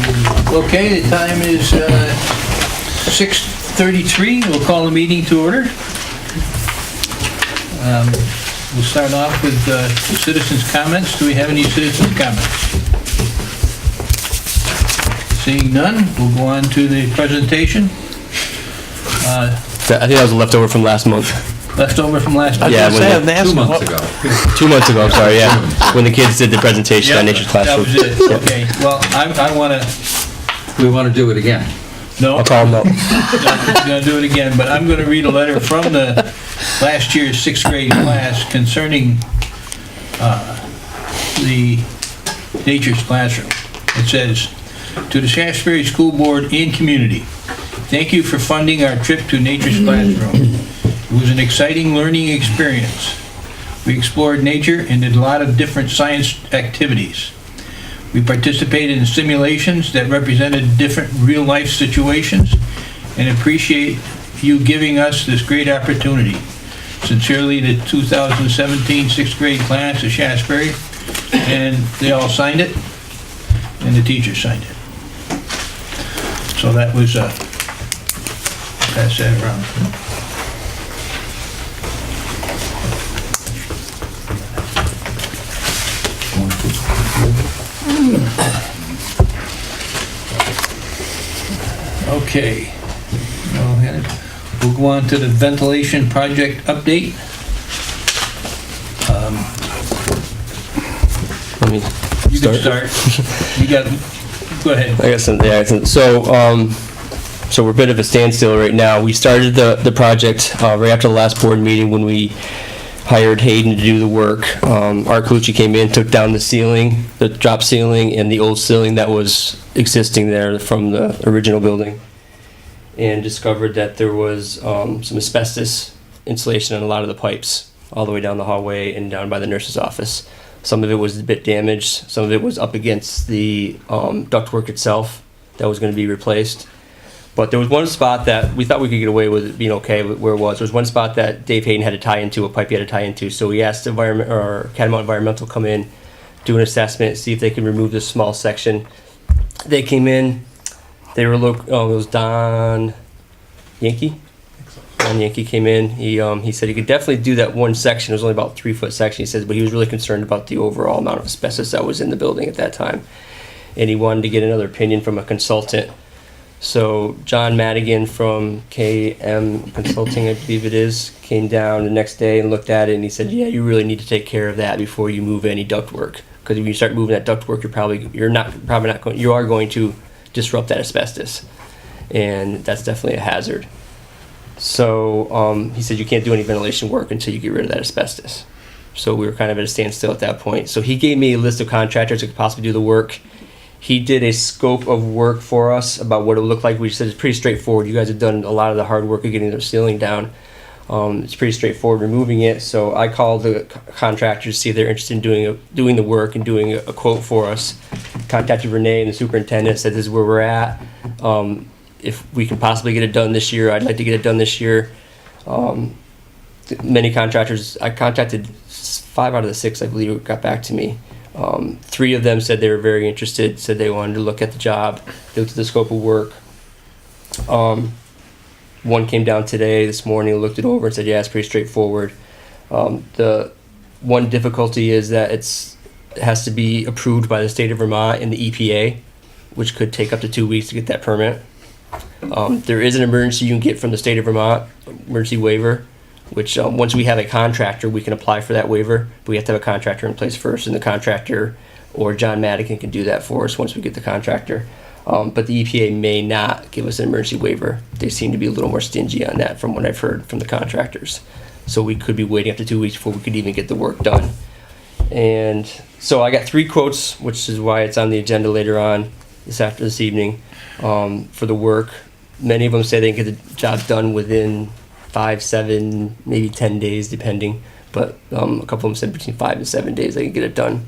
Okay, the time is 6:33. We'll call the meeting to order. We'll start off with citizens' comments. Do we have any citizens' comments? Seeing none, we'll go on to the presentation. I think that was a leftover from last month. Leftover from last month? Yeah, 2 months ago. 2 months ago, I'm sorry, yeah. When the kids did the presentation on Nature's Classroom. That was it. Okay, well, I want to... We want to do it again. No, I'll call them up. I'm going to do it again, but I'm going to read a letter from the last year's 6th grade class concerning the Nature's Classroom. It says, "To the Shaftsbury School Board and community, thank you for funding our trip to Nature's Classroom. It was an exciting learning experience. We explored nature and did a lot of different science activities. We participated in simulations that represented different real-life situations and appreciate you giving us this great opportunity. Sincerely, the 2017 6th grade class of Shaftsbury," and they all signed it, and the teachers signed it. So that was, pass that around. Okay. We'll go on to the ventilation project update. Let me You can start. You got, go ahead. I got some, yeah. So we're a bit of a standstill right now. We started the project right after the last board meeting when we hired Hayden to do the work. Art Colucci came in, took down the ceiling, the drop ceiling, and the old ceiling that was existing there from the original building, and discovered that there was some asbestos insulation on a lot of the pipes all the way down the hallway and down by the nurse's office. Some of it was a bit damaged. Some of it was up against the ductwork itself that was going to be replaced. But there was one spot that we thought we could get away with it being okay where it was. There was one spot that Dave Hayden had to tie into, a pipe he had to tie into. So we asked Catamount Environmental to come in, do an assessment, see if they could remove this small section. They came in. They were it was Don Yankee. Don Yankee came in. He said he could definitely do that one section. It was only about 3 foot section. He says, but he was really concerned about the overall amount of asbestos that was in the building at that time, and he wanted to get another opinion from a consultant. So John Madigan from KM Consulting, I believe it is, came down the next day and looked at it, and he said, yeah, you really need to take care of that before you move any ductwork, because if you start moving that ductwork, you are going to disrupt that asbestos, and that's definitely a hazard. So he said you can't do any ventilation work until you get rid of that asbestos. So we were kind of at a standstill at that point. So he gave me a list of contractors that could possibly do the work. He did a scope of work for us about what it would look like. We said it's pretty straightforward. You guys have done a lot of the hard work of getting the ceiling down. It's pretty straightforward removing it. So I called the contractors to see if they're interested in doing the work and doing a quote for us. Contacted Renee and the superintendent, said this is where we're at. If we can possibly get it done this year, I'd like to get it done this year. Many contractors, I contacted 5 out of the 6, I believe, got back to me. 3 of them said they were very interested, said they wanted to look at the job, they looked at the scope of work. One came down this morning, looked it over and said, yeah, it's pretty straightforward. The one difficulty is that it has to be approved by the state of Vermont and the EPA, which could take up to 2 weeks to get that permit. There is an emergency you can get from the state of Vermont, emergency waiver, which once we have a contractor, we can apply for that waiver, but we have to have a contractor in place first, and the contractor or John Madigan can do that for us once we get the contractor. But the EPA may not give us an emergency waiver. They seem to be a little more stingy on that from what I've heard from the contractors. So we could be waiting up to 2 weeks before we could even get the work done. And so I got 3 quotes, which is why it's on the agenda later on this evening, for the work. Many of them say they can get the job done within 5, 7, maybe 10 days, depending. But a couple of them said between 5 and 7 days they can get it done.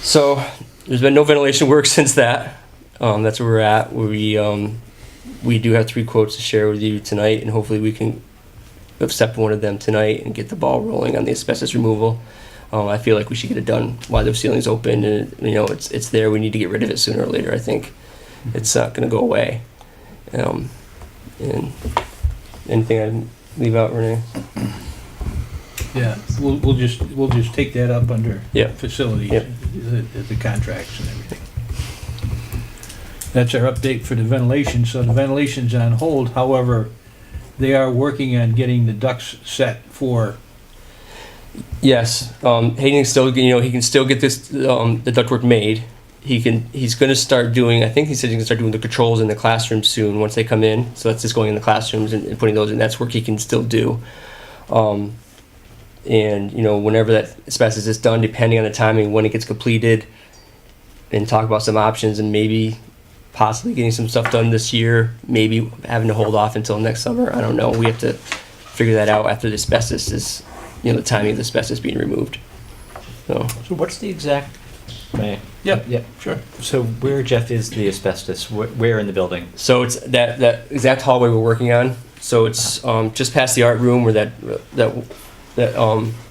So there's been no ventilation work since that. That's where we're at. We do have 3 quotes to share with you tonight, and hopefully we can accept one of them tonight and get the ball rolling on the asbestos removal. I feel like we should get it done while the ceiling's open, and it's there. We need to get rid of it sooner or later. I think it's not going to go away. And anything I leave out, Renee? Yeah, we'll just take that up under Yeah. facilities, Yep. the contracts and everything. That's our update for the ventilation. So the ventilation's on hold. However, they are working on getting the ducts set for. Yes, Hayden still, he can still get this the ductwork made. He's going to start doing. I think he said he can start doing the controls in the classroom soon once they come in. So that's just going in the classrooms and putting those in. That's work he can still do. And whenever that asbestos is done, depending on the timing when it gets completed, and talk about some options and maybe possibly getting some stuff done this year. Maybe having to hold off until next summer. I don't know. We have to figure that out after the asbestos is, the timing of the asbestos being removed. So what's the exact? Yep. Yeah. Sure. So where, Jeff, is the asbestos? Where in the building? So it's that exact hallway we're working on. So it's just past the art room where that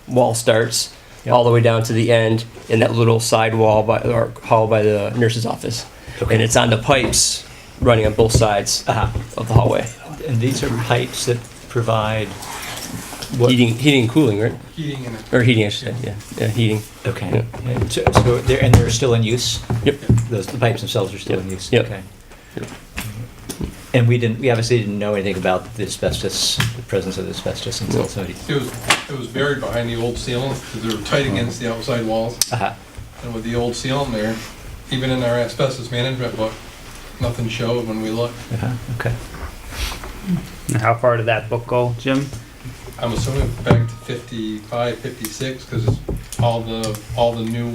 wall starts, Yep. all the way down to the end, in that little side wall or hall by the nurse's office. Okay. And it's on the pipes running on both sides of the hallway. And these are pipes that provide what? Heating and cooling, right? Heating and Or heating, I should say. Yeah, heating. Okay. Yeah. And so they're still in use? Yep. The pipes themselves are still Yep. in use? Yep. Okay. And we obviously didn't know anything about the asbestos, the presence of the asbestos until somebody. it was buried behind the old ceiling because they were tight against the outside walls. And with the old ceiling there, even in our asbestos management book, nothing showed when we looked. Okay. And how far did that book go, Jim? I'm assuming back to 55, 56 because all the new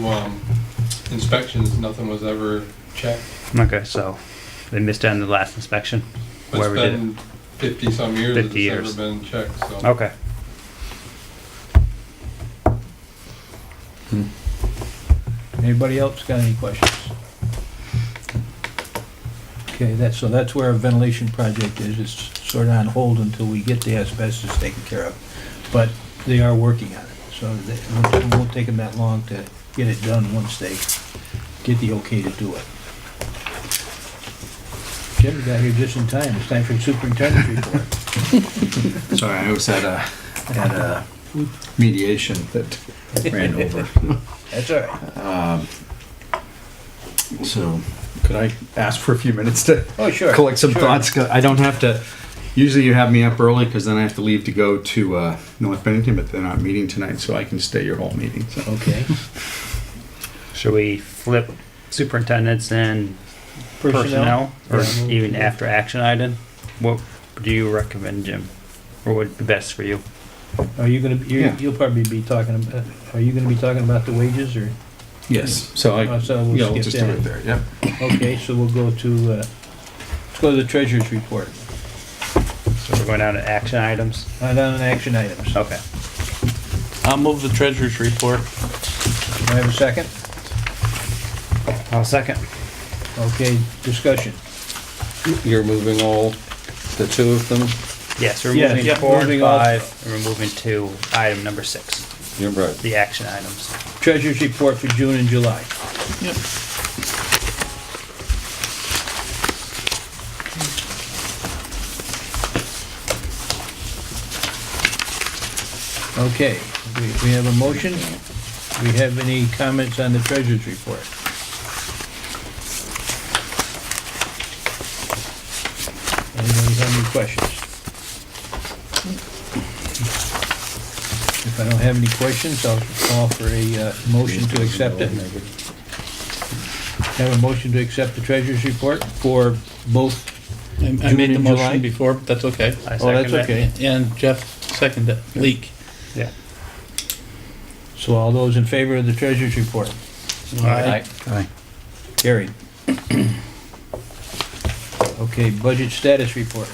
inspections, nothing was ever checked. Okay, so they missed it on the last inspection. It's Whoever did been 50 some years that 50 it's years. never been checked. So. it. Okay. Anybody else got any questions? Okay, that's where our ventilation project is. It's sort of on hold until we get the asbestos taken care of. But they are working on it, so it won't take them that long to get it done once they get the okay to do it. Jim, you got here just in time. It's time for the superintendent's report. Sorry, I was at a mediation that ran over. That's all right. So, could I ask for a few minutes to Oh, sure. collect some Sure. thoughts? 'Cause I don't have to, usually you have me up early because then I have to leave to go to North Bennington, but they're not meeting tonight, so I can stay your whole meeting. So. Okay. Should we flip superintendents and personnel? Or Yeah. even after action item? What do you recommend, Jim? Or would be best for you? Are you gonna, Yeah. you'll probably be talking, are you gonna be talking about the wages or? Yes, so I, So we'll yeah, we'll skip just do that. it there, yeah. Okay, so we'll go to, let's go to the treasurer's report. So we're going down to action items? Down on action items. Okay. I'll move the treasurer's report. Do I have a second? I'll second. Okay, discussion. You're moving all the two of them? Yes, we're Yeah, moving yeah, 4 and moving all- 5, and we're moving to item number 6, You're right. the action items. Treasurer's report for June and July. Yep. Okay, we have a motion. We have any comments on the treasurer's report? Anybody have any questions? If I don't have any questions, I'll call for a motion to accept it. Have a motion to accept the treasurer's report for both. I June made the and July? motion before, but that's okay. I Oh, that's second it. okay. And Jeff seconded it. Leak. Yeah. So all those in favor of the treasurer's report? Aye. Carried. Okay, budget status report.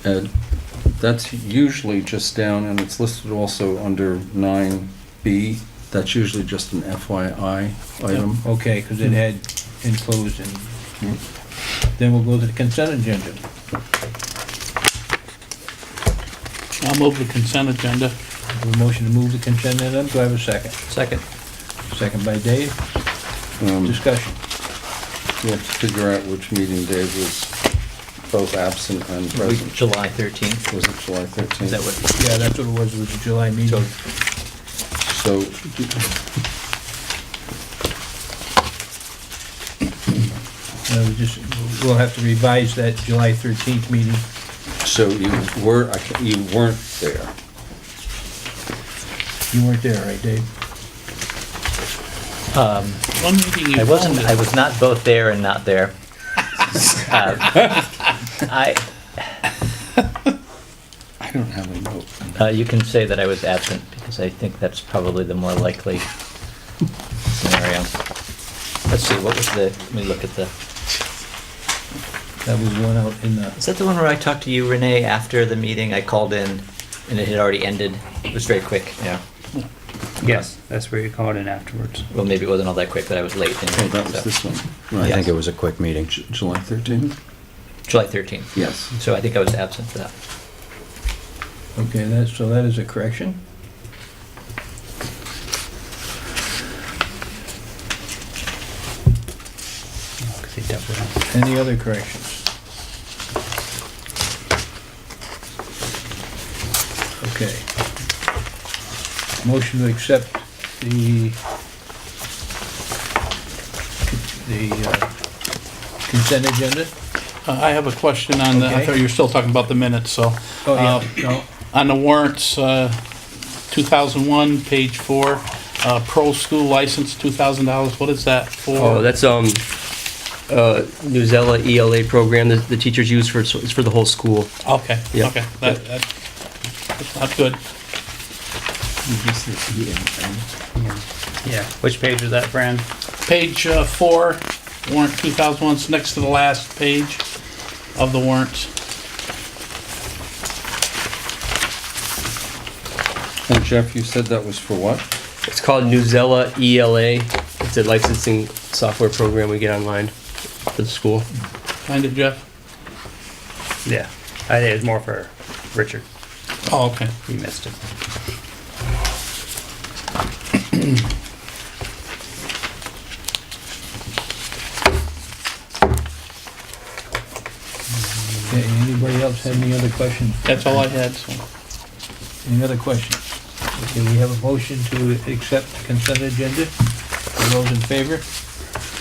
Ed, that's usually just down, and it's listed also under 9B. That's usually just an FYI item. Okay, because it had enclosed and then we'll go to the consent agenda. I'll move the consent agenda. A motion to move the consent agenda. Do I have a second? Second. Second by Dave. Discussion. We have to figure out which meeting Dave was both absent and present. July 13th. Was it July 13th? Is that what? Yeah, that's what it was with the July meeting. So, We'll have to revise that July 13th meeting. so you weren't there. You weren't there, right, Dave? One meeting you I wasn't, called I it. was not both there and not there. I, I don't have a note. you can say that I was absent, because I think that's probably the more likely scenario. Let's see, what was the, let me look at the, That was one out in the, is that the one where I talked to you, Renee, after the meeting? I called in and it had already ended. It was very quick. Yeah. Yes, that's where you called in afterwards. Well, maybe it wasn't all that quick, but I was late. Oh, that was this one. I Right. think it was a quick meeting. July 13th? July 13th. Yes. So I think I was absent for that. okay, so that is a correction. Oh, 'cause he definitely- Any other corrections? Okay. Motion to accept the consent agenda? I have a question on the, I Okay. thought you were still talking about the minutes, so. Oh, yeah, no. On the warrants, 2001, page 4, pro school license, $2,000. What is that for? Oh, that's, Newsella ELA program that the teachers use for, it's for the whole school. Okay, Yeah. okay. That's not good. Yeah, which page is that, Fran? Page 4, warrant 2001, it's next to the last page of the warrants. And Jeff, you said that was for what? It's called Newsella ELA. It's a licensing software program we get online for the school. Kind of, Jeff? Yeah, I think it's more for Richard. Oh, okay. He missed it. Okay, anybody else have any other questions? That's all I had, so. Any other questions? Okay, we have a motion to accept consent agenda. All those in favor?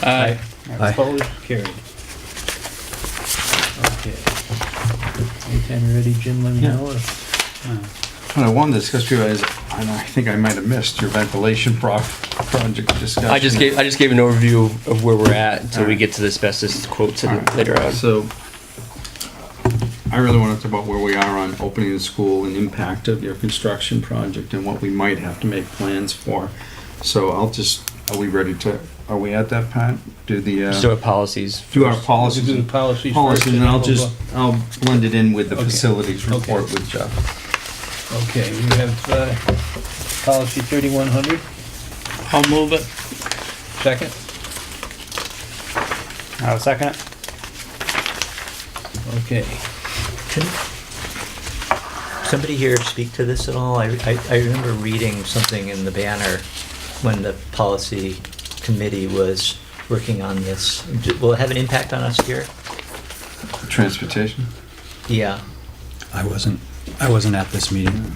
Aye. Opposed? Carried. Okay. Anytime you're ready, Jim, let me know. What I wanted to discuss with you is, and I think I might have missed your ventilation project discussion. I just gave an overview of where we're at until we get to the asbestos quotes later on. So, I really want to talk about where we are on opening the school and impact of your construction project and what we might have to make plans for. So are we ready to, are we at that, Pat? Do the, So our policies. do our We'll policies? do the policies first. Policies, and then I'll we'll just, I'll blend it in with the Okay. facilities Okay. report with Jeff. go- Okay, we have policy 3100. I'll move it. Second. I'll second it. Okay. Can somebody here speak to this at all? I remember reading something in the banner when the policy committee was working on this. Will it have an impact on us here? Transportation? Yeah. I wasn't at this meeting.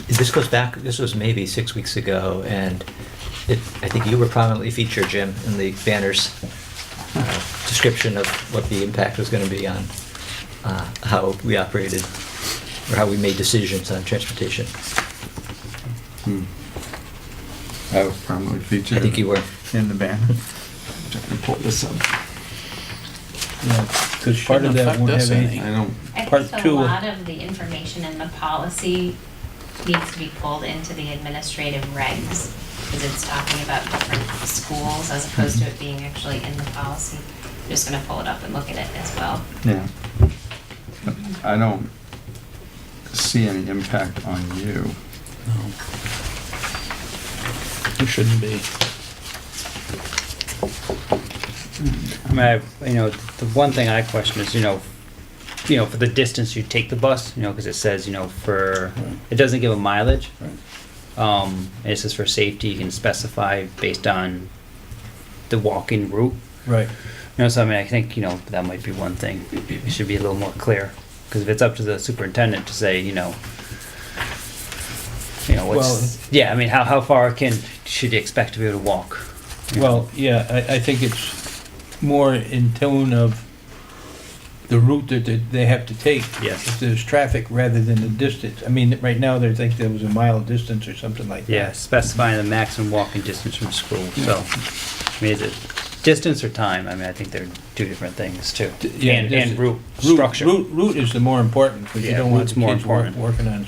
This goes back, this was maybe 6 weeks ago, and I think you were prominently featured, Jim, in the banner's description of what the impact was going to be on how we operated, or how we made decisions on transportation. I was probably featured. I think you were. in the banner. Trying to pull this up. Because part of that won't have Shouldn't affect us anything. I don't, I Part think a two. lot of the information in the policy needs to be pulled into the administrative regs, because it's talking about different schools as opposed to it being actually in the policy. I'm just gonna pull it up and look at it as well. yeah. I don't see any impact on you. It shouldn't be. I mean, the one thing I question is, you know, for the distance you take the bus, you know, because it says, you know, it doesn't give a mileage. It says for safety, you can specify based on the walking route. Right. You know, so I mean, I think, you know, that might be one thing. It should be a little more clear. Because if it's up to the superintendent to say, you know, yeah, I mean, how far should you expect to be able to walk? Well, yeah, I think it's more in tone of the route that they have to take. Yes. If there's traffic rather than the distance. I mean, right now, they think there was a mile distance or something like that. Yeah, specifying the maximum walking distance from school. So, I mean, is it distance or time? I mean, I think they're two different things too. Yeah, And route structure. Route is the more important, because you Yeah, don't want route's the more kids important. working on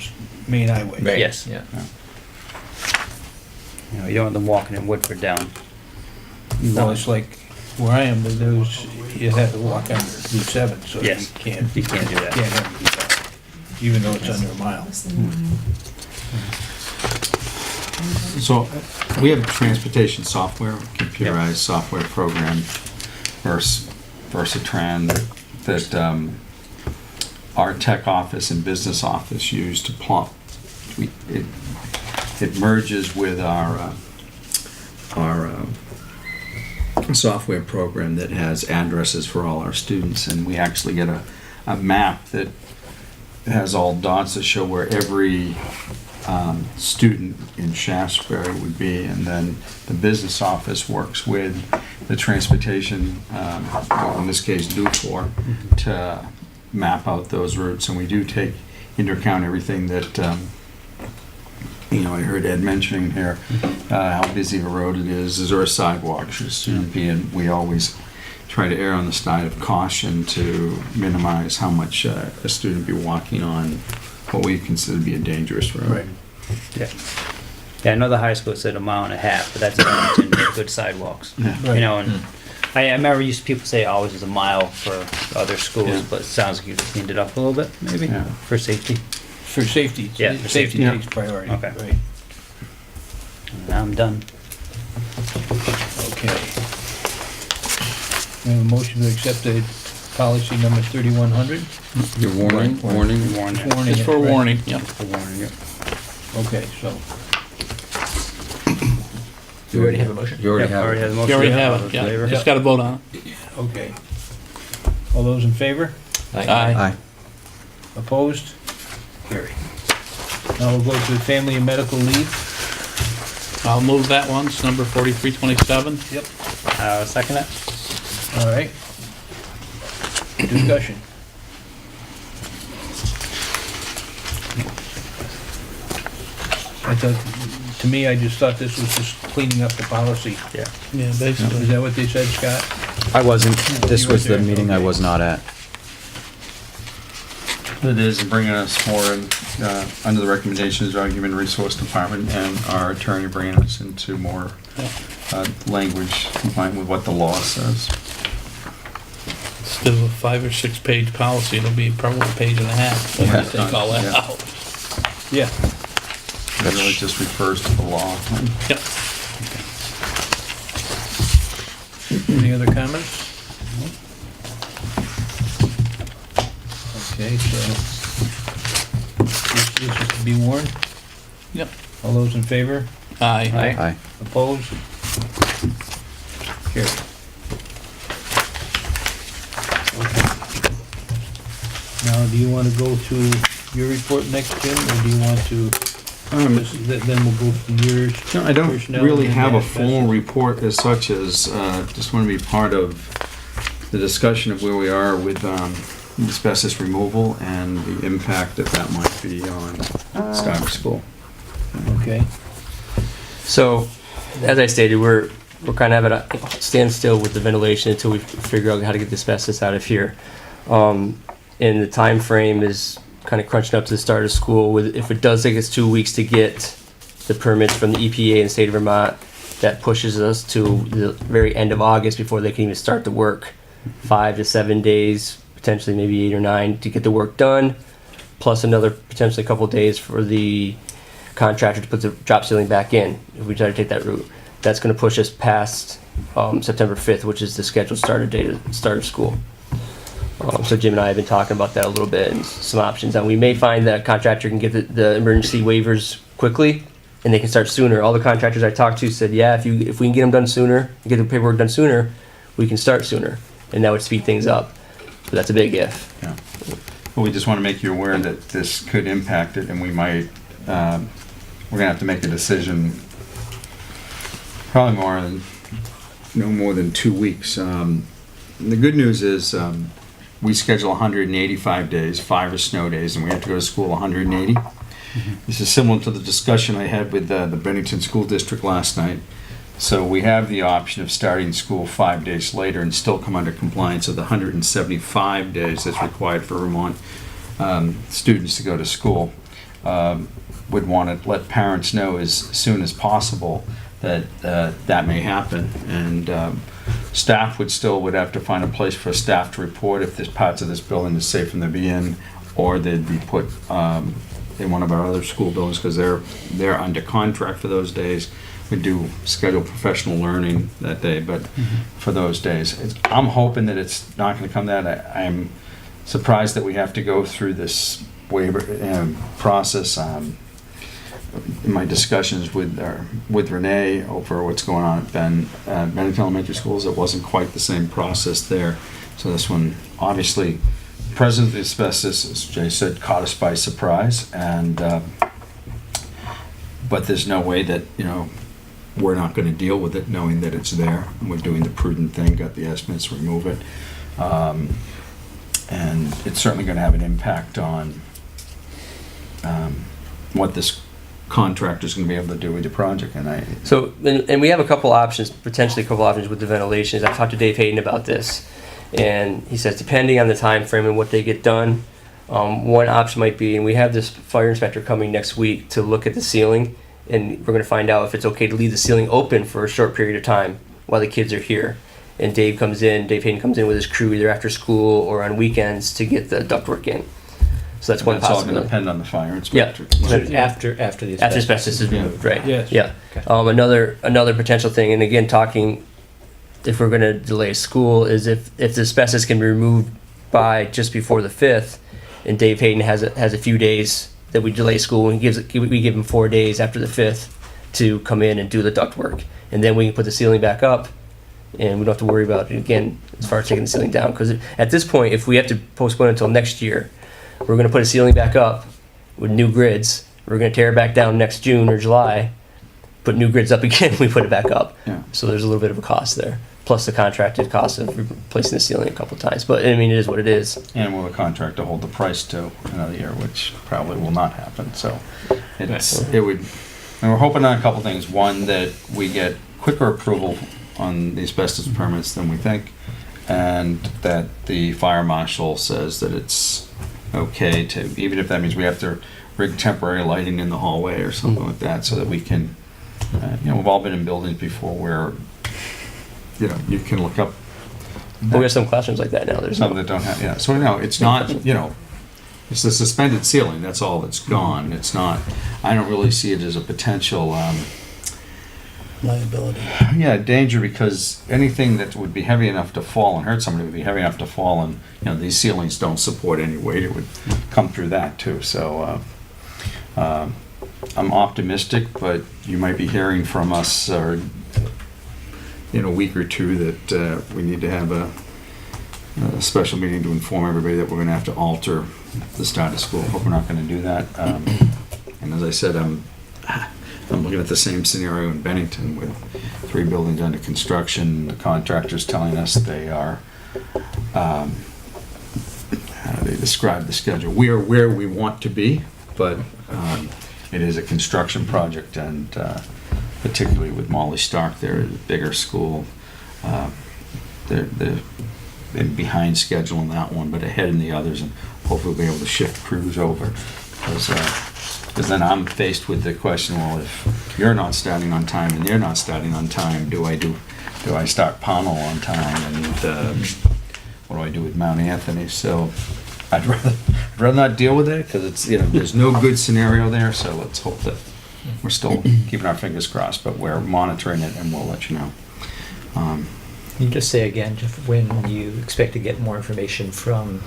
main highway. Right. Yes. Yeah. You know, you don't want them walking in Woodford down. Well, it's like where I am, you have to walk under Route 7, so you Yes. can't. You can't do that. Can't have it do that, even though it's under a mile. So we have transportation software, computerized software program, Versatran, that our tech office and business office use to plot. It merges with our software program that has addresses for all our students, and we actually get a map that has all dots that show where every student in Shaftsbury would be, and then the business office works with the transportation, in this case Newport, to map out those routes. And we do take into account everything that, I heard Ed mentioning here, how busy of a road it is there a sidewalk should a student be in. We always try to err on the side of caution to minimize how much a student be walking on what we consider to be a dangerous road. Right. Yeah. Yeah, I know the high school said 1.5 miles, but that's Abington with good sidewalks. Yeah. Right. You know, and I remember people say always is a mile for other schools, Yeah. but it sounds like you cleaned it up a little bit, maybe, Yeah. for safety. For safety. Yeah, for Safety safety. takes priority. Okay. Right. Now I'm done. Okay. We have a motion to accept the policy number 3100. Your warning. Warning It's it, for right. warning, yeah. For warning, yeah. Okay, so, You already have a motion? You already Yep, have already it. have the motion. You already All have those it, in favor? yeah. Just gotta vote on it. okay. All those in favor? Aye. Opposed? Carried. Now we'll go to family and medical leave. I'll move that one, it's number 4327. Yep. Second it? All right. Discussion. To me, I just thought this was just cleaning up the policy. Yeah. Yeah, Is basically. that what they said, Scott? I wasn't, this You were was the there, meeting I okay. was not at. It is bringing us more under the recommendations of our Human Resource Department and our attorney bringing us into more language compliant with what the law says. Instead of a 5 or 6 page policy, it'll be probably a page and a half. when Yeah. you take all that Yeah. out. Yeah. It really just refers to the law. Yep. Any other comments? Okay, so this is to be warned. Yep. All those in favor? Aye. Aye. Opposed? Carried. Okay. Now, do you want to go to your report next, Jim, or do you want to, then we'll go from yours? No, I don't Personnel really and have a asbestos. formal report as such as, just want to be part of the discussion of where we are with asbestos removal and the impact that might be on Stuyvesant School. Okay. So, as I stated, we're kind of at a standstill with the ventilation until we figure out how to get the asbestos out of here. And the time frame is kind of crunching up to the start of school. If it does take us 2 weeks to get the permits from the EPA and state of Vermont, that pushes us to the very end of August before they can even start the work. 5 to 7 days, potentially maybe 8 or 9 to get the work done, plus another potentially couple of days for the contractor to put the drop ceiling back in if we try to take that route. That's going to push us past September 5th, which is the scheduled start of school. So Jim and I have been talking about that a little bit and some options. And we may find that a contractor can get the emergency waivers quickly and they can start sooner. All the contractors I talked to said, yeah, if we can get them done sooner, get the paperwork done sooner, we can start sooner. And that would speed things up. But that's a big if. Yeah. But we just want to make you aware that this could impact it, and we might, we're gonna have to make a decision probably no more than 2 weeks. The good news is, we schedule 185 days, 5 are snow days, and we have to go to school 180. This is similar to the discussion I had with the Bennington School District last night. So we have the option of starting school 5 days later and still come under compliance of the 175 days that's required for Vermont students to go to school. Would want to let parents know as soon as possible that that may happen, and staff would have to find a place for staff to report if there's parts of this building is safe for them to be in, or they'd be put in one of our other school buildings because they're under contract for those days. We do schedule professional learning that day, but for those days, I'm hoping that it's not going to come that. I'm surprised that we have to go through this waiver process. In my discussions with Renee over what's going on at Bennington Elementary Schools, it wasn't quite the same process there. So this one, obviously, the presence of the asbestos, as Jay said, caught us by surprise, and but there's no way that we're not going to deal with it, knowing that it's there. We're doing the prudent thing, got the estimates, remove it, and it's certainly going to have an impact on what this contractor's going to be able to do with the project. And we have potentially a couple options with the ventilations. I talked to Dave Hayden about this, and he says depending on the time frame and what they get done, one option might be, and we have this fire inspector coming next week to look at the ceiling, and we're going to find out if it's okay to leave the ceiling open for a short period of time while the kids are here. And Dave Hayden comes in with his crew either after school or on weekends to get the ductwork in. So that's one It's all going to possibility. depend on the fire inspector. After the asbestos. After asbestos is removed, right? Yes. Yeah. Okay. Another potential thing, and again, talking, if we're going to delay school, is if the asbestos can be removed by just before the 5th, and Dave Hayden has a few days that we delay school, and we give him 4 days after the 5th to come in and do the duct work, and then we can put the ceiling back up, and we don't have to worry about it again as far as taking the ceiling down. Because at this point, if we have to postpone until next year, we're going to put a ceiling back up with new grids. We're going to tear it back down next June or July, put new grids up again, we put it back up. Yeah. So there's a little bit of a cost there, plus the contracted cost of replacing the ceiling a couple of times. But I mean, it is what it is. And will the contractor hold the price to another year, which probably will not happen. So and we're hoping on a couple things. One, that we get quicker approval on the asbestos permits than we think, and that the fire marshal says that it's okay to, even if that means we have to rig temporary lighting in the hallway or something like that, so that we can, we've all been in buildings before where, you can look up. But we have some classrooms like that now. There's Some that don't have, yeah. So no, it's not, it's the suspended ceiling. That's all that's gone. It's not. I don't really see it as a potential. Liability. Yeah, danger, because anything that would be heavy enough to fall and hurt somebody would be heavy enough to fall, and these ceilings don't support any weight. It would come through that too. So I'm optimistic, but you might be hearing from us or in a week or two that we need to have a special meeting to inform everybody that we're going to have to alter the start of school. Hope we're not going to do that. And as I said, I'm looking at the same scenario in Bennington with 3 buildings under construction. The contractor's telling us they are, how do they describe the schedule? We are where we want to be, but it is a construction project, and particularly with Molly Stark, they're a bigger school. They're behind schedule in that one, but ahead in the others, and hopefully we'll be able to shift crews over. Because then I'm faced with the question, well, if you're not starting on time and they're not starting on time, do I start Pownell on time, and what do I do with Mount Anthony? So I'd rather not deal with it, because it's, there's no good scenario there. So let's hope that we're still keeping our fingers crossed, but we're monitoring it, and we'll let you know. Can you just say again, Jeff, when you expect to get more information from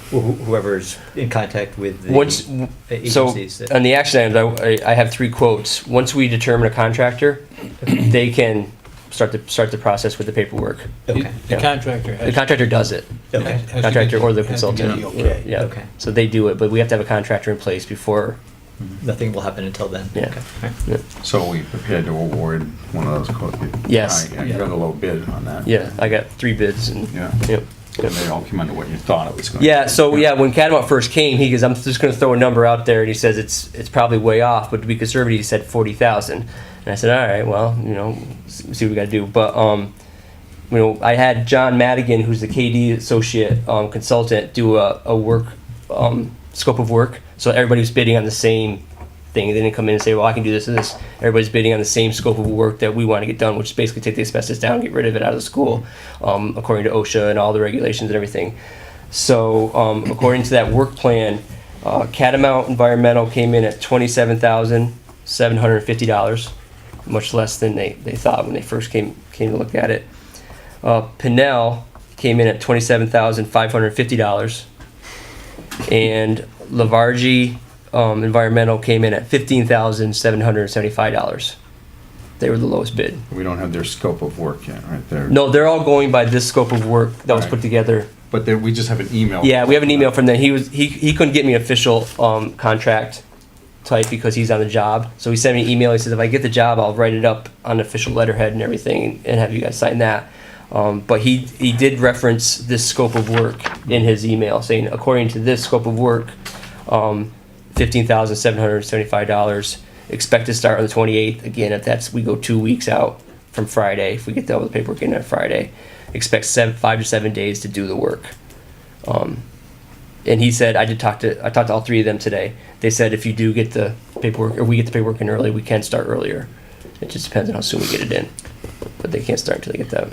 whoever's in contact with the Once, so agencies? that- on the action items, I have 3 quotes. Once we determine a contractor, they can start the process with the paperwork. Okay. The contractor has. The contractor does it. Okay. has to Contractor get or the has to get consultant. the okay. Yeah. Okay. So they do it, but we have to have a contractor in place before. Nothing will happen until then? Yeah. Okay. All right. So we prepared to award one of those quotes? Yes. You got a low bid on that? Yeah, I got 3 bids and. Yeah. Yep. And they all came under what you thought it was going to be? Yeah, so yeah, when Catamount first came, he goes, I'm just gonna throw a number out there, and he says it's probably way off, but to be conservative, he said 40,000. And I said, all right, well, see what we gotta do. But, I had John Madigan, who's the KD associate consultant, do a work, scope of work. So everybody was bidding on the same thing. They didn't come in and say, well, I can do this and this. Everybody's bidding on the same scope of work that we want to get done, which is basically take the asbestos down, get rid of it out of the school, according to OSHA and all the regulations and everything. So according to that work plan, Catamount Environmental came in at $27,750, much less than they thought when they first came to look at it. Pinnell came in at $27,550, and Lavargie Environmental came in at $15,775. They were the lowest bid. We don't have their scope of work yet, right? No, they're all going by this scope of work that was Right. put together. But we just have an email. Yeah, we have an email from them. He couldn't get me an official contract type because he's on the job. So he sent me an email. He says if I get the job, I'll write it up on official letterhead and everything and have you guys sign that. But he did reference this scope of work in his email, saying according to this scope of work, $15,775. Expect to start on the 28th. Again, if we go 2 weeks out from Friday, if we get all the paperwork in on Friday, expect 5 to 7 days to do the work. And he said, I talked to all 3 of them today. They said if you do get the paperwork, or we get the paperwork in early, we can start earlier. It just depends on how soon we get it in. But they can't start until they get that.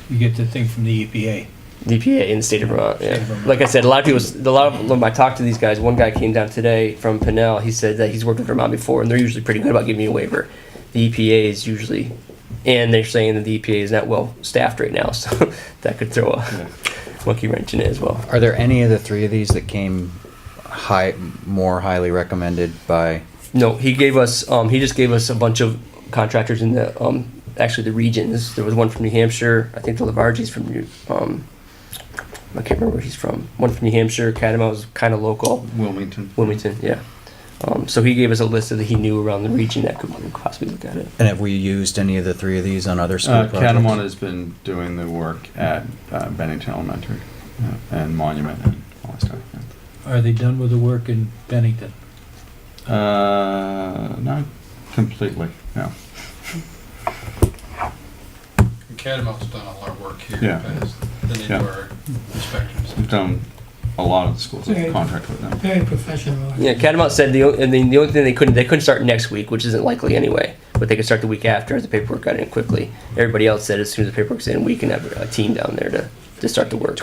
You get the thing from the EPA. The EPA in the state of Vermont, State yeah. of Vermont. Like I said, a lot of them I talked to these guys, one guy came down today from Pinnell, he said that he's worked with Vermont before, and they're usually pretty good about giving you a waiver. The EPA is usually, and they're saying that the EPA is not well staffed right now, so that could throw a monkey wrench in it as well. Are there any of the 3 of these that came more highly recommended by? No, he just gave us a bunch of contractors in the, actually the regions. There was one from New Hampshire, I think the Lavargie's from I can't remember where he's from. One from New Hampshire, Catamount was kind of local. Wilmington. Wilmington, yeah. So he gave us a list that he knew around the region that could possibly look at it. And have we used any of the 3 of these on other school projects? Catamount has been doing the work at Bennington Elementary and Monument and all that stuff. Are they done with the work in Bennington? Not completely, no. And Catamount's done all our work here Yeah. past than they do Yeah. our inspections. We've done a lot of the schools in contract with them. Very professional. Yeah, Catamount said the only thing they couldn't start next week, which isn't likely anyway, but they could start the week after if the paperwork got in quickly. Everybody else said as soon as the paperwork's in, we can have a team down there to start the work.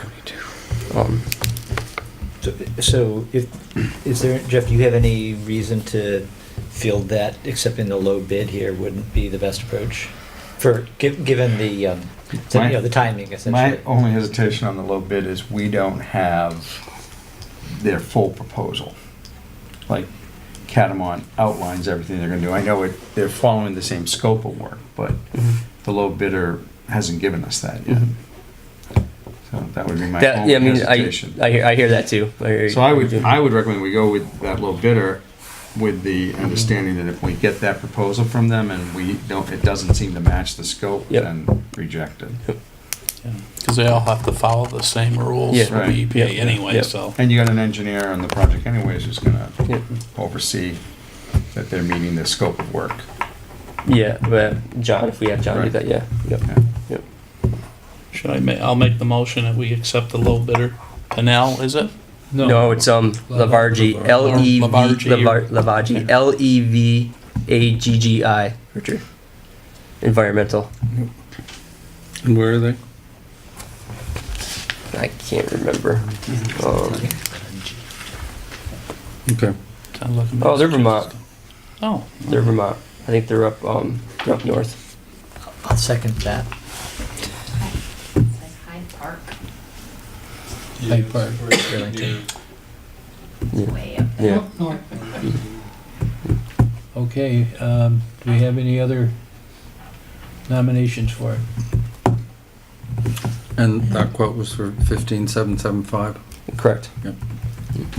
So is there, Jeff, do you have any reason to feel that accepting the low bid here wouldn't be the best approach? Given the, the timing essentially? My only hesitation on the low bid is we don't have their full proposal. Like Catamount outlines everything they're gonna do. I know they're following the same scope of work, but the low bidder hasn't given us that yet. So that would be my only hesitation. I hear that too. So I would recommend we go with that low bidder with the understanding that if we get that proposal from them and it doesn't seem to match the scope, Yep. then reject it. Because they all have to follow the same rules Yeah. from the Right. EPA Yep. anyway, Yep. E so. And you got an engineer on the project anyways who's gonna Yep. oversee that they're meeting the scope of work. Yeah, but John, if we have John do Right. that, yeah. Yep. Yeah. Yep. I'll make the motion that we accept the low bidder. Pinnell, is it? No, it's Lavargie, Lavargie, Levaggi, Richard. Environmental. And where are they? I can't remember. Okay. Oh, they're Vermont. Oh. They're Vermont. I think they're up north. I'll second that. Park, Hyde Park. Burlington. Yeah. way up there. Yeah. North. Okay, do we have any other nominations for it? And that quote was for 15,775 Correct.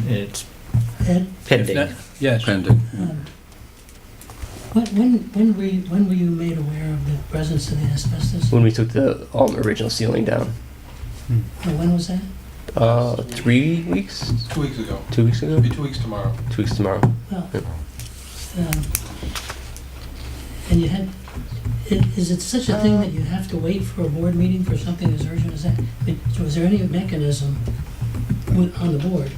It's Ed, pending. If not- Yes. pending. when were you made aware of the presence of the asbestos? When we took the original ceiling down, When was that? 3 weeks, 2 weeks ago. 2 weeks ago, It'll be 2 weeks tomorrow. 2 weeks tomorrow. Well, Yep. and you had, is it such a thing that you have to wait for a board meeting for something as urgent as that? I mean, was there any mechanism on the board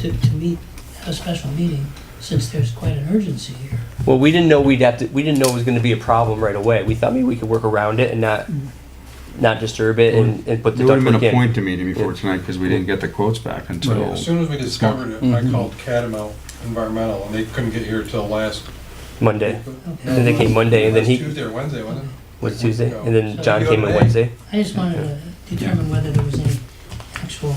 to meet, have a special meeting, since there's quite an urgency here? Well, we didn't know we didn't know it was going to be a problem right away. We thought maybe we could work around it and not disturb it and put the There would have been ductwork a in. point to meeting before tonight because we didn't get the quotes back until. As soon as we discovered it, I called Catamount Environmental, and they couldn't get here till last. Monday. Okay. Then they came Monday, and then Last he Tuesday or Wednesday, wasn't it? was Tuesday, and then John came on Today. Wednesday. I just wanted to determine whether there was any actual.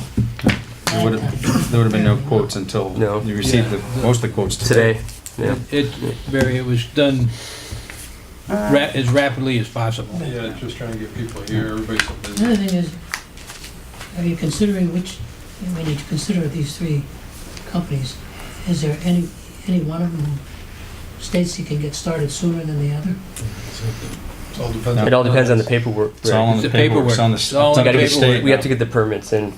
There would have been no quotes until No. you received most of the quotes Today. Yeah. It was done as rapidly as possible. Yeah, just trying to get people here, everybody's so busy. Another thing is, are you considering when you consider these three companies, is there any one of them who states you can get started sooner than the other? It all depends. It all depends on the paperwork. It's all on It's the the paperwork. It's paperwork. on the It's all We on gotta the get, paperwork. we have to get the permits in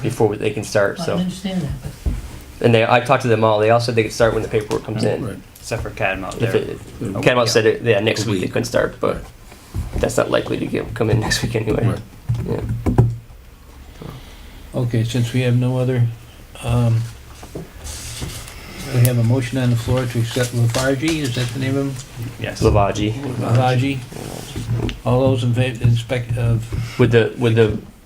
before they can start, Well, I so. understand that, but And I talked to them all, they all said they could start when the paperwork comes in. Except for Catamount If there. it, Catamount said it, yeah, next week they couldn't start, but that's not likely to come in next week anyway. Right. Yeah. Okay, since we have no other, we have a motion on the floor to accept Lafarge, is that the name of him? Yes. Lavaji, Lafarge? All those in favor,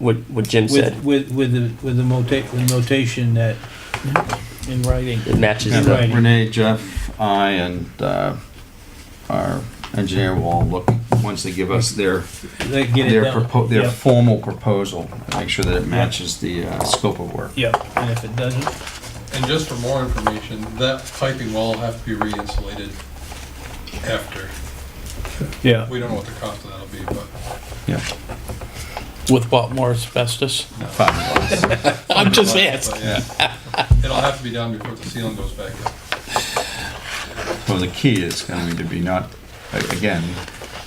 what Jim said, with the notation that in writing. it matches Yeah. the, Right. Renee, Jeff, I, and our engineer will all look, once they give us their They get it done. their Yep. formal proposal, make sure that it matches the scope of work. Yep, and if it doesn't, And just for more information, that piping will have to be re-insulated after. yeah. We don't know what the cost of that'll be, but Yeah. With what, more asbestos? $5. I'm just asking. But yeah, it'll have to be done before the ceiling goes back up. Well, the key is going to be not, again,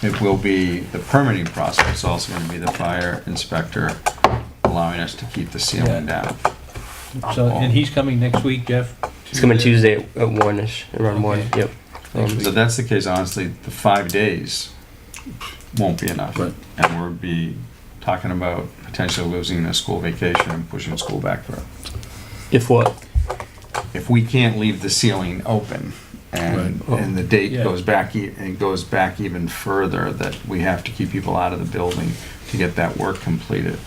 it will be the permitting process, it's also going to be the fire inspector allowing us to keep the ceiling down. So, and he's coming next week, Jeff? it's coming Tuesday at 1-ish, around 1, Okay. yep. So if that's the case, honestly, the 5 days won't be enough. Right. And we'll be talking about potentially losing a school vacation and pushing school back for it. If what? If we can't leave the ceiling open and, Right. and the date Yeah. goes back, and goes back even further, that we have to keep people out of the building to get that work completed,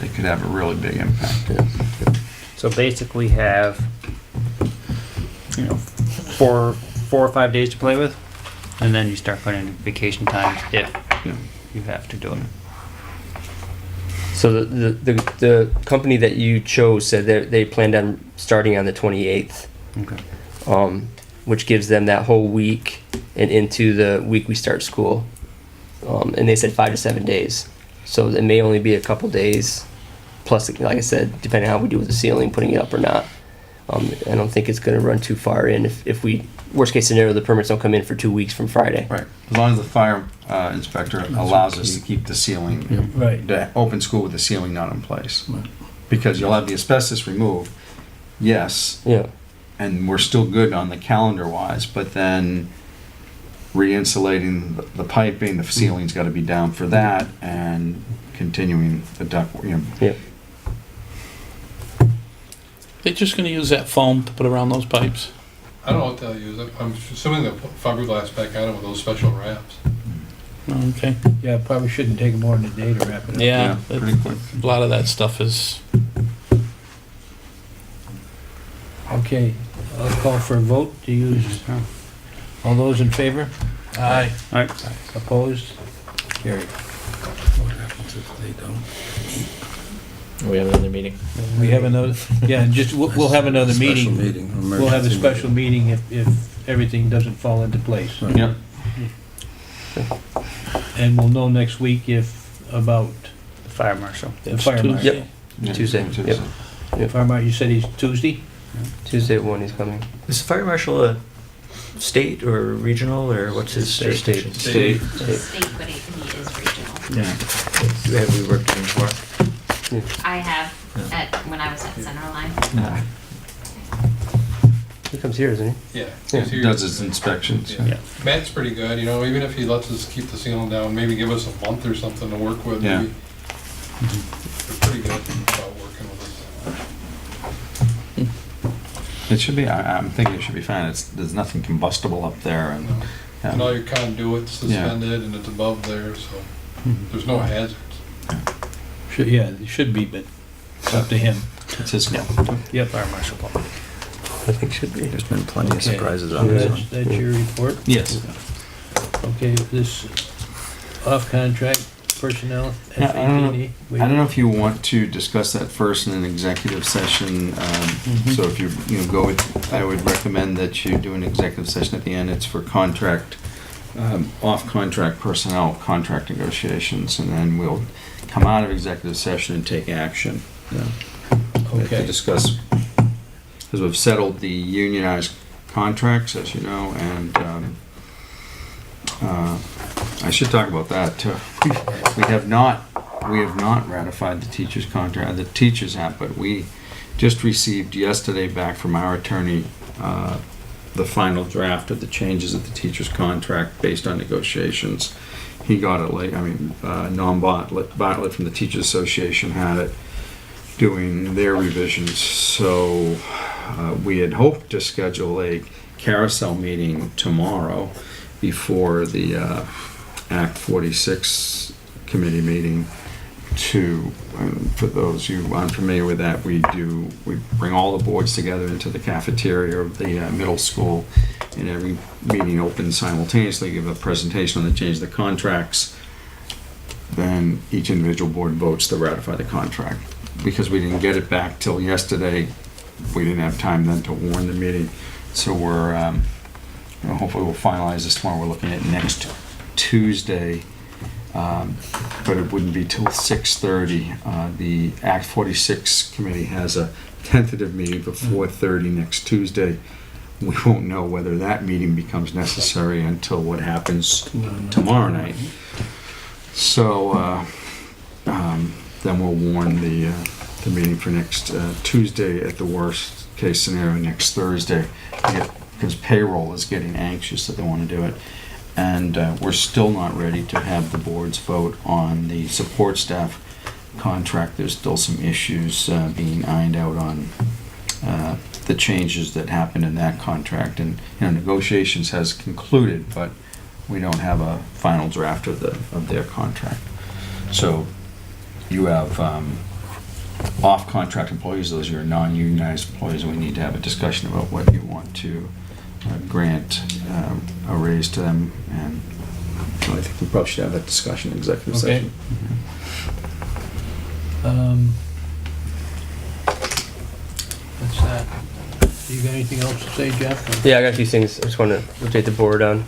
it could have a really big impact. So basically have, 4 or 5 days to play with, and then you start putting in vacation times if Yeah. you have to do it. So the company that you chose said that they planned on starting on the 28th, Okay. which gives them that whole week and into the week we start school. And they said 5 to 7 days. So it may only be a couple days, plus, like I said, depending on how we do with the ceiling, putting it up or not. I don't think it's going to run too far in. If we, worst case scenario, the permits don't come in for 2 weeks from Friday. Right, as long as the fire inspector allows us to keep the ceiling, Right. to open school with the ceiling not in place. Because you'll have the asbestos removed, yes, Yeah. and we're still good on the calendar wise, but then re-insulating the piping, the ceiling's gotta be down for that, and continuing the duct, Yeah. They're just gonna use that foam to put around those pipes. I don't know what they'll use. I'm assuming they'll put fiberglass back on it with those special wraps. Okay. Yeah, probably shouldn't take more than a day to wrap it up. Yeah, pretty quick. a lot of that stuff is, Okay, I'll call for a vote to use. All those in favor? Aye. Alright. Opposed? Carried. We have another meeting. We have another, yeah, just, we'll have another Special meeting. We'll have a emergency special meeting if everything doesn't fall into place. Yep. And we'll know next week about The fire marshal. the fire marshal. Yep. Tuesday, yep. Fire marshal, you said he's Tuesday? Tuesday at 1 he's coming. Is the fire marshal a state or regional, or what's his jurisdiction? State. State, but he is regional. Yeah. Have we worked with him before? I have, when I was at Centerline. He comes here, doesn't he? Yeah. Yeah. he's here. Does his inspections. Yeah. Matt's pretty good, you know, even if he lets us keep the ceiling down, maybe give us a month or something to work with. Yeah. maybe. They're pretty good about working with us. It should be, I'm thinking it should be fine. There's nothing combustible up there and. And all your conduit's suspended and it's above there, so there's no hazards. Yeah, it should be, but it's up to him. It's his call. Yep. Fire marshal. I think should be. There's been plenty of Okay. surprises on this one. That's your report? Yes. Okay, this off-contract personnel, Yeah, FAPD. I don't know if you want to discuss that first in an executive session. So if you go with, I would recommend that you do an executive session at the end. It's for contract, off-contract personnel, contract negotiations, and then we'll come out of executive session and take action. To Okay. discuss, because we've settled the unionized contracts, as you know, and I should talk about that too. We have not ratified the teachers' contract, the teachers have, but we just received yesterday back from our attorney the final draft of the changes of the teachers' contract based on negotiations. He got it late. I mean, Bartlett from the Teachers Association had it, doing their revisions. So we had hoped to schedule a carousel meeting tomorrow before the Act 46 committee meeting to, for those who aren't familiar with that, we bring all the boards together into the cafeteria of the middle school, and every meeting opens simultaneously, give a presentation on the change of the contracts. Then each individual board votes to ratify the contract. Because we didn't get it back till yesterday, we didn't have time then to warn the meeting. So we're, hopefully we'll finalize this tomorrow. We're looking at next Tuesday, but it wouldn't be till 6:30. The Act 46 committee has a tentative meeting for 4:30 next Tuesday. We won't know whether that meeting becomes necessary until what happens tomorrow night. So then we'll warn the meeting for next Tuesday, at the worst case scenario next Thursday, because payroll is getting anxious that they want to do it. And we're still not ready to have the boards vote on the support staff contract. There's still some issues being ironed out on the changes that happened in that contract. And negotiations has concluded, but we don't have a final draft of their contract. So you have off-contract employees, those are your non-unionized employees, and we need to have a discussion about what you want to grant a raise to them, and so I think we probably should have that discussion in executive Okay. session. That's that. You got anything else to say, Jeff? Yeah, I got a few things I just want to update the board on.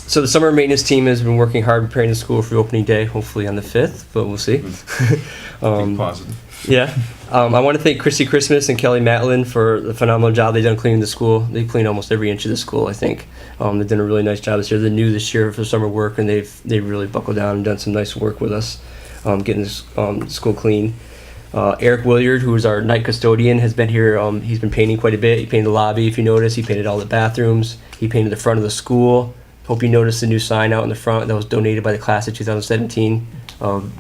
So the summer maintenance team has been working hard preparing the school for opening day, hopefully on the 5th, but we'll see. Think positive. Yeah. I want to thank Chrissy Christmas and Kelly Matlin for the phenomenal job they've done cleaning the school. They cleaned almost every inch of the school, I think. They've done a really nice job this year. They're new this year for summer work, and they've really buckled down and done some nice work with us, getting this school clean. Eric Williard, who is our night custodian, has been here. He's been painting quite a bit. He painted the lobby, if you notice. He painted all the bathrooms. He painted the front of the school. Hope you noticed the new sign out in the front that was donated by the class of 2017.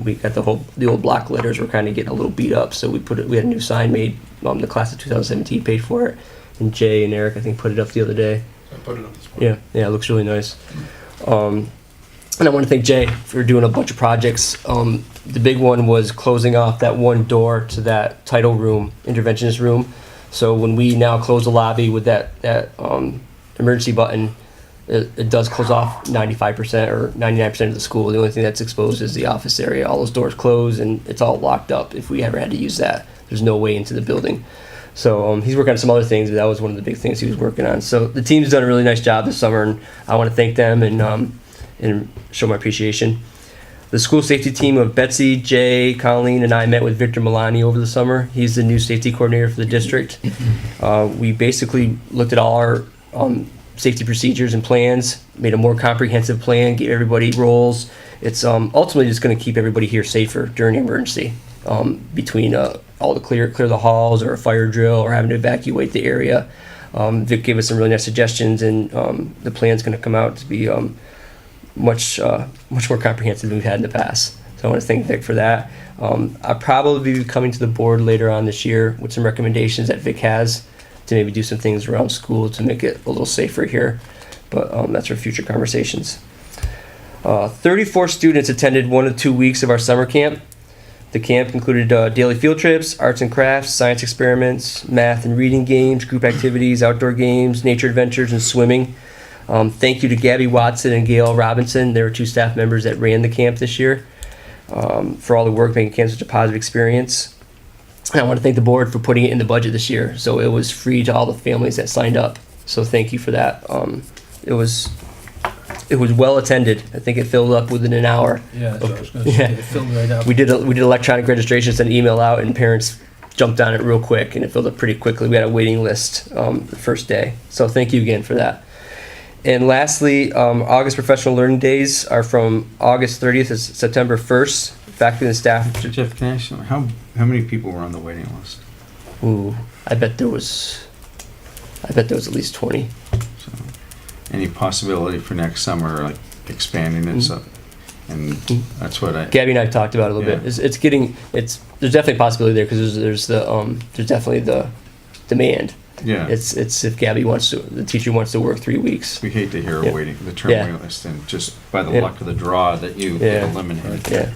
We got the old block letters were kind of getting a little beat up, so we had a new sign made. The class of 2017 paid for it, and Jay and Eric, I think, put it up the other day. I put it up this morning. Yeah, it looks really nice. And I want to thank Jay for doing a bunch of projects. The big one was closing off that one door to that title room, interventionist room. So when we now close the lobby with that emergency button, it does close off 95% or 99% of the school. The only thing that's exposed is the office area. All those doors close and it's all locked up if we ever had to use that. There's no way into the building. So he's working on some other things, but that was one of the big things he was working on. So the team's done a really nice job this summer, and I want to thank them and show my appreciation. The school safety team of Betsy, Jay, Colleen, and I met with Victor Milani over the summer. He's the new safety coordinator for the district. We basically looked at all our safety procedures and plans, made a more comprehensive plan, gave everybody roles. It's ultimately just going to keep everybody here safer during an emergency. Between all the clear the halls or a fire drill or having to evacuate the area. Vic gave us some really nice suggestions, and the plan's going to come out to be much more comprehensive than we've had in the past. So I want to thank Vic for that. I'll probably be coming to the board later on this year with some recommendations that Vic has to maybe do some things around school to make it a little safer here. But that's for future conversations. 34 students attended 1 to 2 weeks of our summer camp. The camp included daily field trips, arts and crafts, science experiments, math and reading games, group activities, outdoor games, nature adventures, and swimming. Thank you to Gabby Watson and Gail Robinson. They were 2 staff members that ran the camp this year for all the work making camp such a positive experience. And I want to thank the board for putting it in the budget this year, so it was free to all the families that signed up. So thank you for that. It was well attended. I think it filled up within an hour. Yeah, that's what I was going to say. It filled right up. We did electronic registration, sent an email out, and parents jumped on it real quick, and it filled up pretty quickly. We had a waiting list the first day. So thank you again for that. And lastly, August professional learning days are from August 30th to September 1st. Faculty and staff. Jeff, can I ask you, how many people were on the waiting list? Ooh, I bet there was at least 20. So, any possibility for next summer, like expanding it? So, and that's what Gabby and I talked about it a little bit. There's definitely a possibility there because there's definitely the demand. Yeah. It's if the teacher wants to work 3 weeks. We hate to hear Yeah. the term Yeah. waiting list, and just by the Yeah. luck of the draw that you get eliminated. Yeah.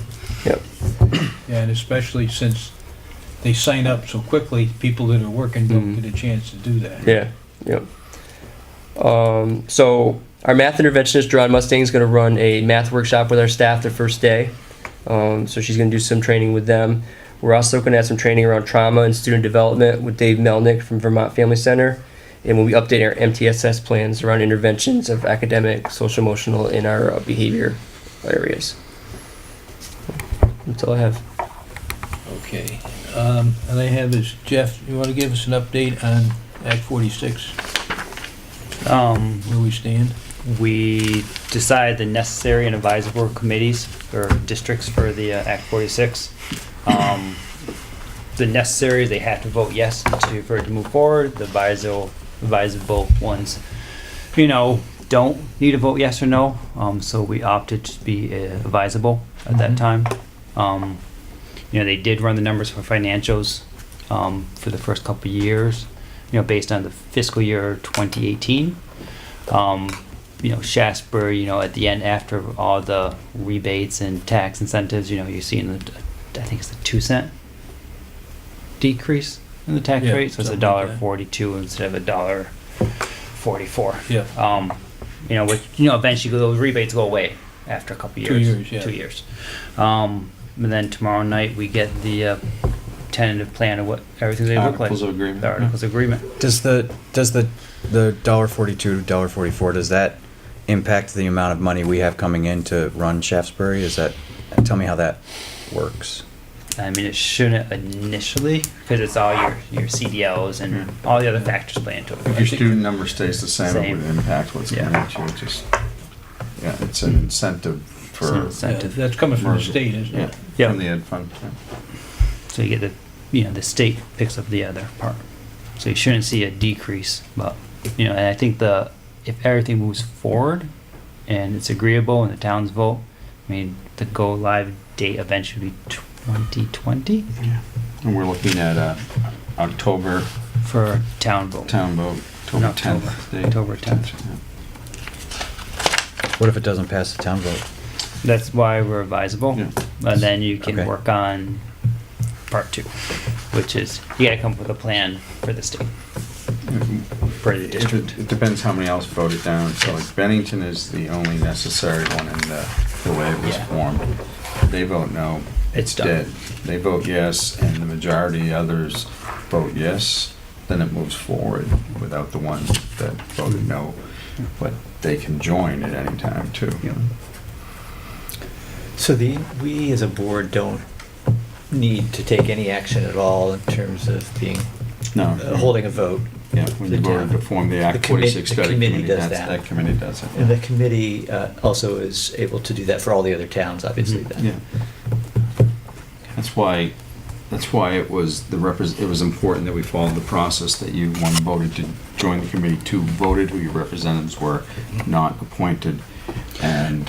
Yep. Yeah, and especially since they sign up so quickly, people that are working don't get a chance to do that. Yeah. Yep. So our math interventionist, John Mustang, is going to run a math workshop with our staff the first day. So she's going to do some training with them. We're also going to have some training around trauma and student development with Dave Melnick from Vermont Family Center. And we'll be updating our MTSS plans around interventions of academic, social, emotional, and our behavior areas. That's all I have. Okay. And I have is, Jeff, you want to give us an update on Act 46, where we stand? We decided the necessary and advisable committees or districts for the Act 46. The necessary, they have to vote yes for it to move forward. The advisable ones, don't need to vote yes or no. So we opted to be advisable at that time. They did run the numbers for financials for the first couple of years, based on the fiscal year 2018. Shaftsbury, at the end after all the rebates and tax incentives, you're seeing I think it's a 2-cent decrease in the tax Yeah, rate, so it's something like that. $1.42 instead of $1.44. Yeah. Which eventually those rebates go away after a couple of 2 years. years, yeah. 2 years. And then tomorrow night we get the tentative plan of what everything's going to look like. Articles of agreement. The articles of agreement. Does the $1.42, $1.44, does that impact the amount of money we have coming in to run Shaftsbury? Tell me how that works. I mean, it shouldn't initially, because it's all your CDLs and all the other factors play into it. If your student number stays the same, it Same. would impact what's Yeah. coming at you. It's an incentive It's an for incentive. That's coming from the Merger. state, isn't yeah, it? Yeah. from the ed fund. Yeah. So you get the state picks up the other part. So you shouldn't see a decrease, but, and I think if everything moves forward and it's agreeable and the towns vote, the go live date eventually 2020 And we're looking at October for town vote. town vote, In October October. 10th. date. October 10th. What if it doesn't pass the town vote? That's why we're advisable. Yeah. And then you can Okay. work on part 2, which is you gotta come up with a plan for the state. per the district. It depends how many else voted down. So like Bennington is the only necessary one in the way it was Yeah. formed. They vote no. It's done. Dead. They vote yes, and the majority others vote yes. Then it moves forward without the ones that voted no. But they can join at any time too. Yeah. So we as a board don't need to take any action at all in terms of being, No. holding a vote. Yeah, when you The voted to town. form the Act The 46 the study committee committee, does that's, that. that committee does it. And the committee also is able to do that for all the other towns, obviously, then. Yeah. That's why it was it was important that we followed the process, that you, one, voted to join the committee, two, voted who your representatives were, not appointed, and,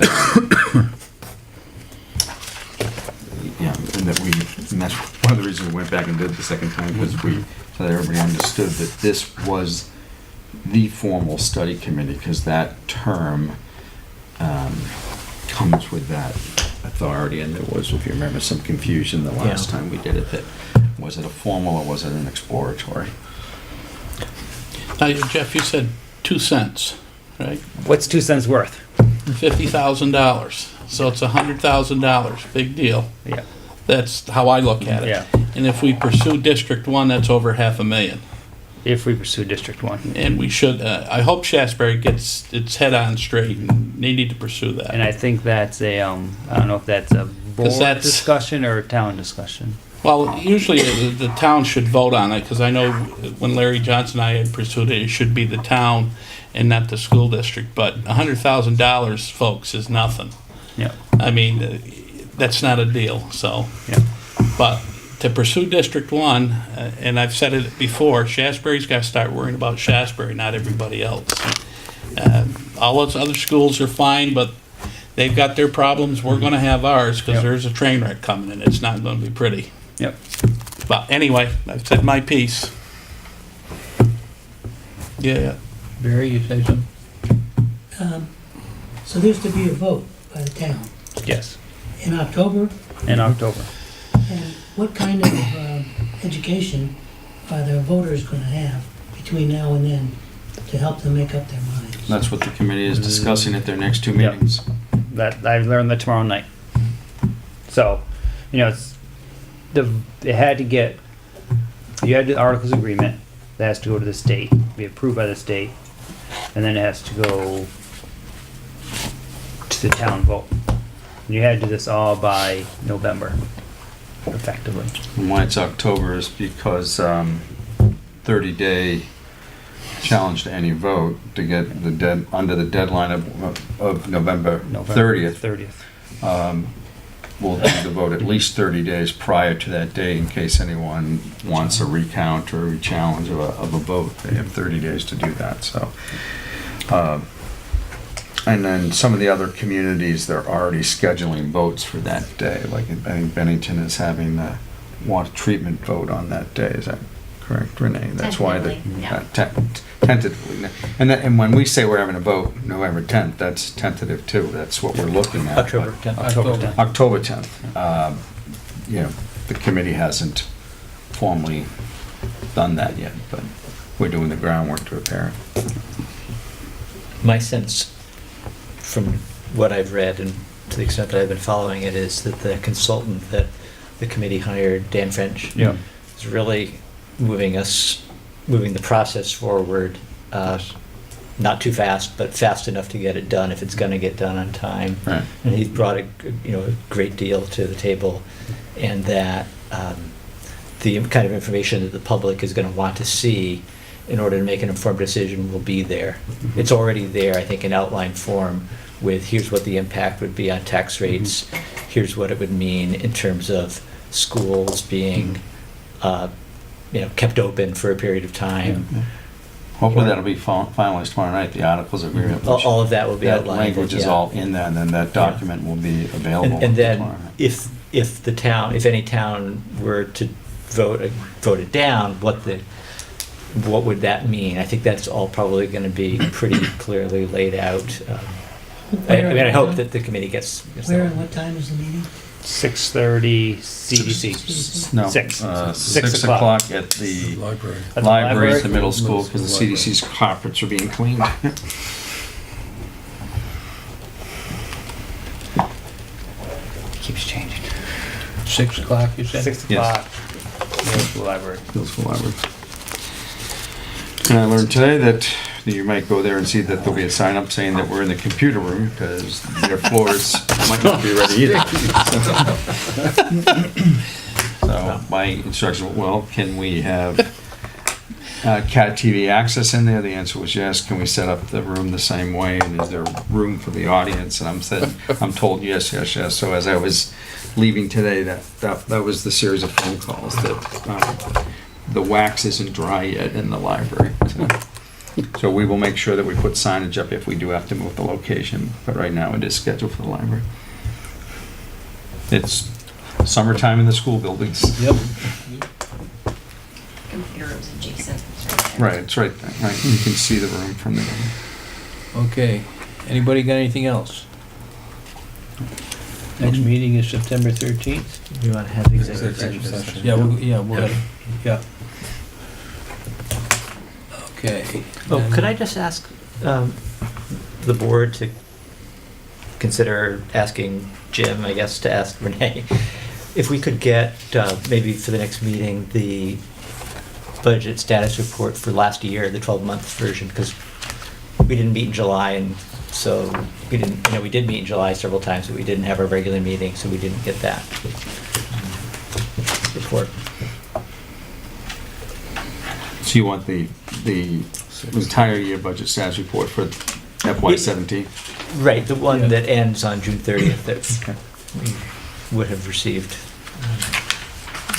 yeah, and that's one of the reasons we went back and did it the second time, because so that everybody understood that this was the formal study committee, because that term, comes with that authority, and there was, if you remember, some confusion the last Yeah. time we did it, that was it a formal or was it an exploratory? Now, Jeff, you said 2 cents, right? What's 2 cents worth? $50,000. So it's $100,000. Big deal. Yeah. That's how I look at it. Yeah. And if we pursue District 1, that's over $500,000. If we pursue District 1. And we should, I hope Shaftsbury gets its head on straight, and they need to pursue that. And I think that's I don't know if that's a board that's- discussion or a town discussion. Well, usually the town should vote on it, because I know when Larry Johnson and I had pursued it, it should be the town and not the school district. But $100,000, folks, is nothing. Yeah. I mean, that's not a deal, so. Yeah. But to pursue District 1, and I've said it before, Shaftsbury's got to start worrying about Shaftsbury, not everybody else. All those other schools are fine, but they've got their problems. We're going to have ours, because Yep. there's a train wreck coming, and it's not going to be pretty. Yep. But anyway, I've said my piece. Yeah. Barry, you say something? So there's to be a vote by the town Yes. in October, In October. and what kind of education are the voters gonna have between now and then to help them make up their minds? That's what the committee is discussing at their next 2 Yeah. meetings. That I learned that tomorrow night. So, it had to get, you had the articles of agreement that has to go to the state, be approved by the state, and then it has to go to the town vote. You had to do this all by November, effectively. And why it's October is because 30-day challenge to any vote to get under the deadline of November 30th. 30th. We'll do the vote at least 30 days prior to that date in case anyone wants a recount or a challenge of a vote. They have 30 days to do that, so. And then some of the other communities, they're already scheduling votes for that day. Like I think Bennington is having a water treatment vote on that day. Is that correct, Renee? That's why the Tentatively, yeah. tentatively. And when we say we're having a vote November 10th, that's tentative too. That's what we're looking at. October 10th. October 10th. October 10th. The committee hasn't formally done that yet, but we're doing the groundwork to prepare it. My sense from what I've read and to the extent that I've been following it is that the consultant that the committee hired, Dan French, Yeah. is really moving the process forward, not too fast, but fast enough to get it done if it's going to get done on time. Right. And he's brought a great deal to the table, and that the kind of information that the public is going to want to see in order to make an informed decision will be there. It's already there, I think, in outline form with here's what the impact would be on tax rates, here's what it would mean in terms of schools being kept open for a period of time. Hopefully that'll be finalized tomorrow night, the articles of agreement. All of that will be That outlined. language is yeah. all in there, and then that document will be available And then tomorrow night. if any town were to vote it down, what would that mean? I think that's all probably going to be pretty clearly laid out. I hope that the committee gets Where that. and what time is the meeting? 6:30 CDC. No, Six. 6 6 o'clock. o'clock at the Library. At the library, at the library? middle school, because the Library. CDC's carpets are being cleaned. Keeps changing. 6 o'clock, you said? 6 Yes. o'clock, middle school library. Middle school library. And I learned today that you might go there and see that there'll be a sign up saying that we're in the computer room, because their floors might not be ready either. So my instruction, well, can we have CAT TV access in there? The answer was yes. Can we set up the room the same way? And is there room for the audience? And I'm told yes, yes, yes. So as I was leaving today, that was the series of phone calls that the wax isn't dry yet in the library. So we will make sure that we put signage up if we do have to move the location, but right now it is scheduled for the library. It's summertime in the school buildings. Yep. Computer room's adjacent. It's right there. Right, it's right there, right? You can see the room from there. Okay. Anybody got anything else? Next meeting is September 13th. You want to have the executive session? Yeah, yeah. Okay. Oh, could I just ask the board to consider asking Jim, I guess, to ask Renee, if we could get, maybe for the next meeting, the budget status report for last year, the 12-month version, because we didn't meet in July, and so we didn't, we did meet in July several times, but we didn't have our regular meeting, so we didn't get that report. So you want the entire year budget status report for FY17? Right, the one Yeah. that ends on June 30th that Okay. we would have received.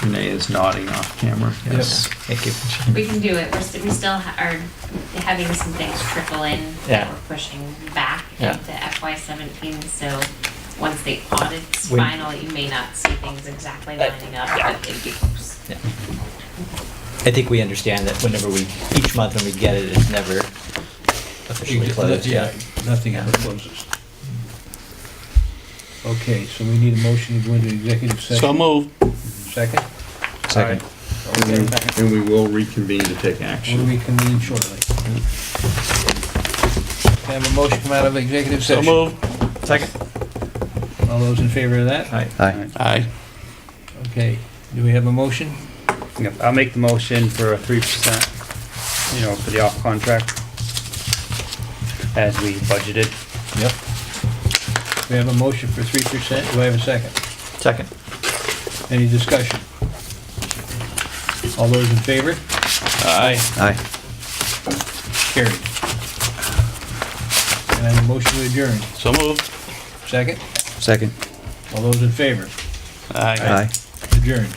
Renee is nodding off camera. Yes. Thank you. We can do it. We still are having some things trickle in Yeah. that we're pushing back Yeah. into FY17. So once the audit's When- final, you may not see things exactly lining up, yeah. but it'd be close. Yeah. I think we understand that whenever each month when we get it, it's never officially closed Yeah, yet. nothing ever closes. Okay, so we need a motion to go into executive session. So moved. Second? Second. And we will reconvene to take We'll action. reconvene shortly. Have a motion come out of executive So session. moved. Second. All those in favor of that? Aye. Aye. Aye. Okay, do we have a motion? Yep, I'll make the motion for a 3%, for the off contract as we budgeted. Yep. We have a motion for 3%. Do I have a second? Second. Any discussion? All those in favor? Aye. Aye. Carried. And I have a motion to adjourn. So moved. Second? Second. All those in favor? Aye. Aye. Adjourned.